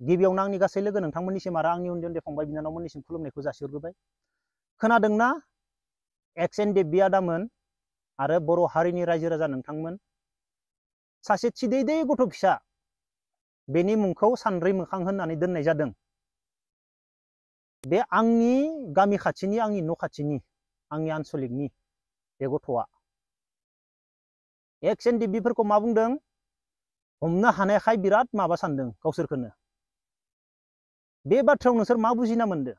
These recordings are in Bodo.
गिबियावनो आंनि गासै लोगो नोंथांमोननिसिम आरो आंनि उन्दै उन्दै फंबाय बिनानावमोननिसिम खुलुमनायखौ जासिहरग्रोबाय। खोनादोंना एक्स एन देब्बि आदामोन आरो बर' हारिनि रायजो राजा नोंथांमोन, सासे थिदैदै गथ' फिसा, बेनि मुंखौ सानरै मोखां होननानै दोननाय जादों। बे आंनि गामि खाथिनि, आंनि न' खाथिनि, आंनि आनसलिकनि बे गथ'आ एक्स एन देब्बिफोरखौ मा बुंदों? हमनो हानायखाय बिराद माबा सानदों गावसोरखौनो। बे बाथ्रायाव नोंसोर मा बुजिना मोनदो?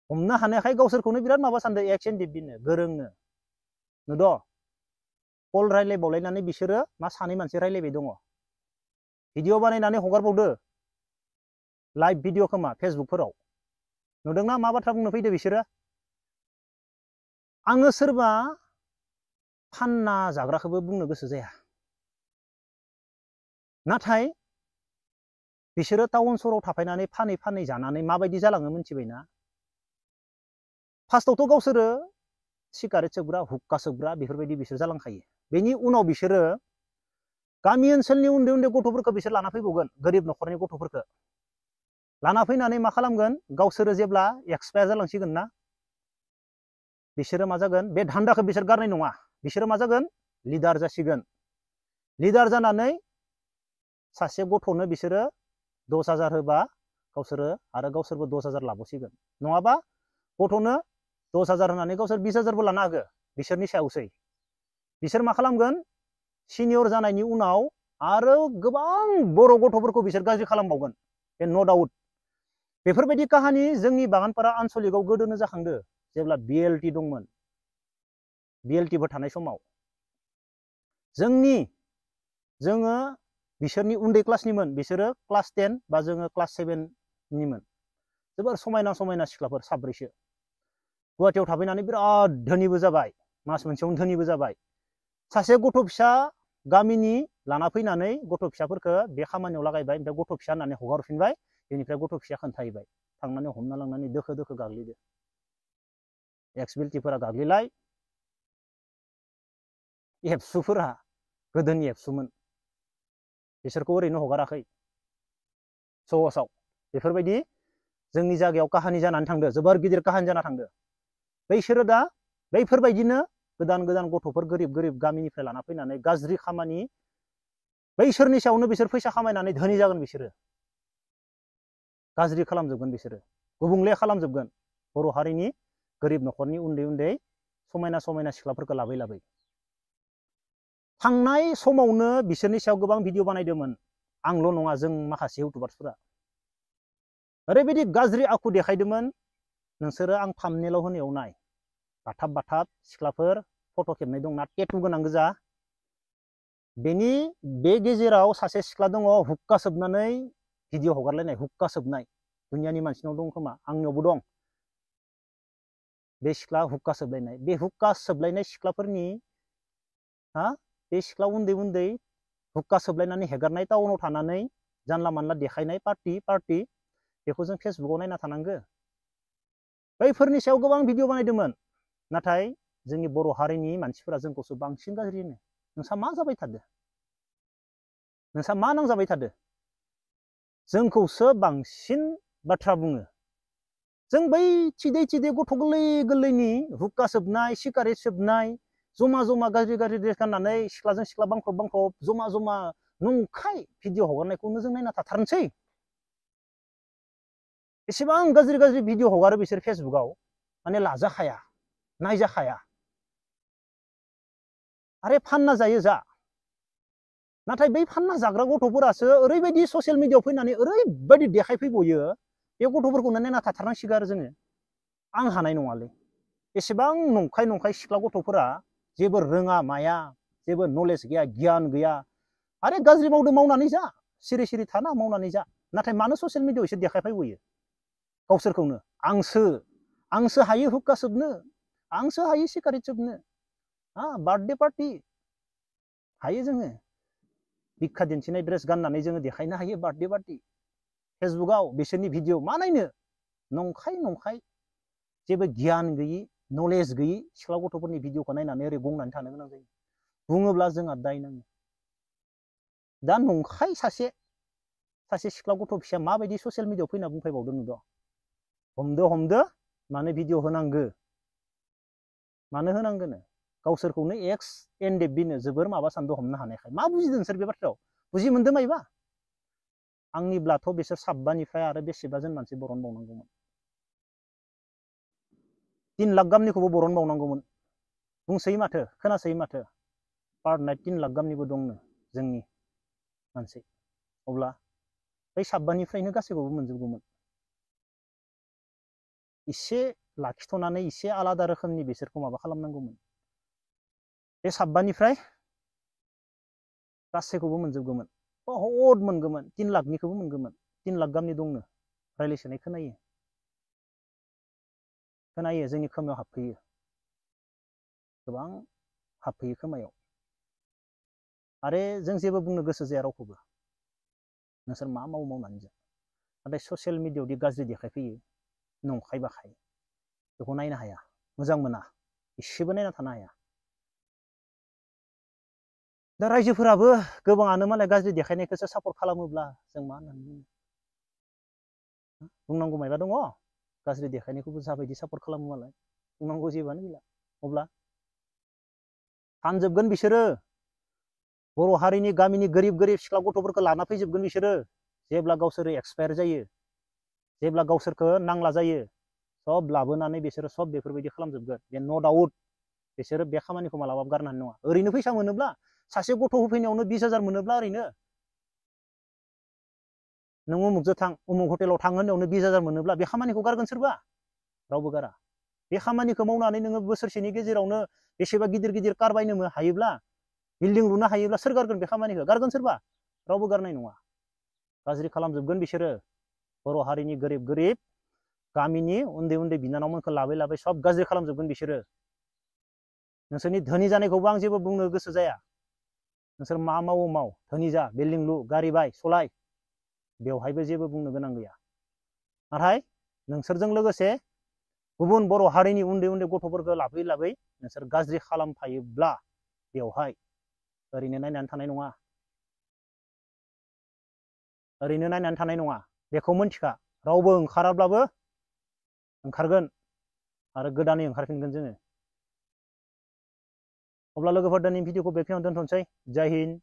हमनो हानायखाय गावसोरखौनो बिराद माबा सानदों एक्स एन देब्बिनो, गोरोंनो नुद'? कल रायलायबावलायनानै बिसोरो मा सानै मानसि रायलायबाय दङ। भिडिअ बानायनानै हगारबावदो, लाइभ भिडिअ खोमा फेसबुकफोराव। नुदोंना मा बाथ्रा बुंनो फैदो बिसोरो? आङो सोरबा फानना जाग्राखौबो बुंनो गोसो जाया, नाथाय बिसोरो टाउन सहराव थाफायनानै फानै फानै जानानै माबायदि जालाङो मिथिबायना? फार्स्टआवथ' गावसोरो सिगारेट सोबग्रा, हुक्का सोबग्रा बेफोरबायदि बिसोर जालांखायो। बेनि उनाव बिसोरो गामि ओनसोलनि उन्दै उन्दै गथ'फोरखौ बिसोर लाना फैबावगोन, गोरिब न'खरनि गथ'फोरखौ लाना फैनानै मा खालामगोन? गावसोरो जेब्ला एक्सपायार जालांसिगोन ना, बिसोरो मा जागोन? बे धान्दाखौ बिसोर गारनाय नङा। बिसोरो मा जागोन? लिडार जासिगोन। लिडार जानानै सासे गथ'नो बिसोरो 10,000 होबा गावसोरो आरो गावसोरबो 10,000 लाबावसिगोन। नङाबा गथ'नो 10,000 होनानै गावसोर 20,000बो लानो हागो, बिसोरनि सायावसै। बिसोर मा खालामगोन? सिनियर जानायनि उनाव आरो गोबां बर' गथ'फोरखौ बिसोर गाज्रि खालामबावगोन, बे नो डाउट। बेफोरबायदि काहानि जोंनि बागानपारा आनसलिकआव गोदोनो जाखांदो, जेब्ला बिएलटि दंमोन। बिएलटिफोर थानाय समाव जोङो बिसोरनि उन्दै क्लासनिमोन, बिसोरो क्लास 10 बा जोङो क्लास 7निमोन। जोबोर समायना समायना सिख्लाफोर साब्रैसो गुवाहाटियाव थाफैनानै बिराद धोनिबो जाबाय, मास मोनसेयावनो धोनिबो जाबाय। सासे गथ' फिसा गामिनि लाना फैनानै गथ' फिसाफोरखौ बे खामानियाव लागायबाय, ओमफ्राय गथ' फिसा होननानै हगारफिनबाय। बेनिफ्राय गथ' फिसा खोन्थाहैबाय, थांनानै हमना लांनानै दोखो दोखो गाग्लिदो। एक्स बिएलटिफोरा गाग्लिलाय, एबसुफोरा गोदोनि एबसुमोन, बिसोरखौ ओरैनो हगाराखै सहसाव। बेफोरबायदि जोंनि जायगायाव काहानि जानानै थांदो, जोबोर गिदिर काहानि जाना थांदो। बैसोरो दा बैफोरबायदिनो गोदान गोदान गथ'फोर गोरिब गोरिब गामिनिफ्राय लाना फैनानै गाज्रि खामानि, बैसोरनि सायावनो बिसोर फैसा खामायनानै धोनि जागोन। बिसोरो गाज्रि खालामजोबगोन, बिसोरो गुबुंले खालामजोबगोन बर' हारिनि गोरिब न'खरनि उन्दै उन्दै समायना समायना सिख्लाफोरखौ लाबै लाबै। थांनाय समावनो बिसोरनि सायाव गोबां भिडिअ बानायदोंमोन, आंल' नङा, जों माखासे इउटुबार्सफोरा ओरैबायदि गाज्रि आखु देखायदोंमोन। नोंसोरो आं थाम्बनेइलाव होनायाव नाय, बाथाब बाथाब सिख्लाफोर फट' खेबनाय दंना, टेटु गोनां गोजा। बे गेजेराव सासे सिख्ला दङ, हुक्का सोबनानै भिडिअ हगारलायनाय, हुक्का सोबनाय। दुनियानि मानसिनाव दं खोमा, आंनियावबो दं बे सिख्ला हुक्का सोबलायनाय। बे हुक्का सोबलायनाय सिख्लाफोरनि बे सिख्ला उन्दै उन्दै हुक्का सोबलायनानै हेगारनाय, टाउनाव थानानै जानला मानला देखायनाय पार्टि, बेखौ जों फेसबुकाव नायना थानांगो। बैफोरनि सायाव गोबां भिडिअ बानायदोंमोन, नाथाय जोंनि बर' हारिनि मानसिफोरा जोंखौसो बांसिन गाज्रि होनो। नोंसा मा जाबाय थादो? नोंसा मा नांजाबाय थादो? जोंखौसो बांसिन बाथ्रा बुङो। जों बै थिदै थिदै गथ' गोरलै गोरलैनि हुक्का सोबनाय, सिगारेट सोबनाय, जमा जमा गाज्रि गाज्रि ड्रेस गाननानै सिख्लाजों सिख्ला बांख्रब बांख्रब जमा जमा नंखाय भिडिअ हगारनायखौनो जों नायना थाथारनोसै। एसेबां गाज्रि गाज्रि भिडिअ हगारो बिसोर फेसबुकाव, माने लाजाखाया, नायजाखाया। आरे फानना जायो जा, नाथाय बै फानना जाग्रा गथ'फोरासो ओरैबायदि ससियेल मिडियायाव फैनानै ओरैबायदि देखायफैबायो, बे गथ'फोरखौनो नायना थाथारनांसिगौ आरो जोङो। आं हानाय नङालै, एसेबां नंखाय नंखाय सिख्ला गथ'फोरा जेबो रोङा माया, जेबो नलेज गैया, गियान गैया। आरे गाज्रि मावदो, मावनानै जा, सिरि सिरि थाना मावनानै जा। नाथाय मानो ससियेल मिडियायाव एसे देखायफैबोयो गावसोरखौनो? आंसो हायो हुक्का सोबनो, आंसो हायो सिगारेट सोबनो, बार्थडे पार्टि हायो जोङो, बिखा दिन्थिनाय ड्रेस गाननानै जोङो देखायनो हायो बार्थडे पार्टि फेसबुकाव। बिसोरनि भिडिअ मा नायनो? नंखाय नंखाय जेबो गियान गैयि, नलेज गैयि सिख्ला गथ'फोरनि भिडिअखौ नायनानै ओरै गंनानै थानो गोनां जायो। बुङोब्ला जोंहा दाय नाङो। दा नंखाय सासे सासे सिख्ला गथ' फिसाया माबायदि ससियेल मिडियाआव फैना बुंफैबावदों नुदों हमदो मानो भिडिअ होनांगो मानो होनांगोनो गावसोरखौनो एक्स एनडेबिनो जोबोर माबा सानदो हमनो हानायखाय मा बुजिदों नोंसोर बे बाथ्रायाव बुजि मोनदो मायबा आंनिब्लाथ' बिसोर साबबानिफ्राय आरो बेसेबा जोन मानसि बरनबावनांगौमोन 3 लाख गाहामनिखौबो बरनबावनांगौमोन बुंसोयो माथो खोनासोयो माथो पार नाइट 3 लाख गाहामनिबो दंनो जोंनि मानसि अब्ला बै साबबानिफ्रायनो गासैखौबो मोनजोबगौमोन इसे लाखिथ'नानै इसे आलादा रोखोमनि बिसोरखौ माबा खालामनांगौमोन बे साबबानिफ्राय गासैखौबो मोनजोबगौमोन बहुद मोनगौमोन 3 लाखनिखौबो मोनगौमोन 3 लाख गाहामनि दंनो रायलायसोनाय खोनायो जोंनि खोमायाव हाबफैयो गोबां हाबफैयो खोमायाव आरो जों जेबो बुंनो गोसो जाया रावखौबो नोंसोर मा मावनानै जा नाथाय ससियेल मिडियाआव गाज्रि देखायफैयो नंखाय बाखाय बेखौ नायनो हाया मोजां मोना एसेबो नायना थानो हाया दा रायजोफोराबो गोबाङानो मालाय गाज्रि देखायनायखौसो सापर्ट खालामोब्ला जों मा होननानै बुंनांगौ मायबा दङ गाज्रि देखायनायखौबो जाबायदि सापर्ट खालामो मालाय बुंनांगौ जेबोआनो गैला अब्ला फानजोबगोन बिसोरो बर' हारिनि गामिनि गोरिब सिख्ला गथ'फोरखौ लाना फैजोबगोन बिसोरो जेब्ला गावसोरो एक्सपायार जायो जेब्ला गावसोरखौ नांला जायो सब लाबोनानै बिसोरो सब बेफोरबायदि खालामजोबगोन बे न' डाउट बिसोरो बे खामानिखौ मालाबाबो गारनो हानाय नङा ओरैनो फैसा मोनोब्ला सासे गथ' होफैनायावनो 20,000 मोनोब्ला ओरैनो नों उमुकजों थां उमुक हटेलाव थां होननायावनो 20,000 मोनोब्ला बे खामानिखौ गारगोन सोरबा रावबो गारा बे खामानिखौ मावनानै नोङो बोसोरसेनि गेजेरावनो बेसेबा गिदिर कार बायनो हायोब्ला बिल्डिं लुनो हायोब्ला सोर गारगोन बे खामानिखौ गारगोन सोरबा रावबो गारनाय नङा गाज्रि खालामजोबगोन बिसोरो बर' हारिनि गोरिब गामिनि उन्दै बिनानावमोनखौ लाबै सब गाज्रि खालामजोबगोन बिसोरो नोंसोरनि धोनि जानायखौबो आं जेबो बुंनो गोसो जाया नोंसोर मा मावो माव धोनि जा बिल्डिं लु गारि बाय सलाय बेवहायबो जेबो बुंनो गोनां गैया नाथाय नोंसोरजों लोगोसे गुबुन बर' हारिनि उन्दै गथ'फोरखौ लाबै नोंसोर गाज्रि खालामफायोब्ला बेवहाय ओरैनो नायनानै थानाय नङा बेखौ मोनथिखा रावबो ओंखाराब्लाबो ओंखारगोन आरो गोदानै ओंखारफिनगोन जोङो अब्ला लोगोफोर दिनैनि भिडिअखौ बेखिनियावनो दोनथ'नोसै जय हिन्द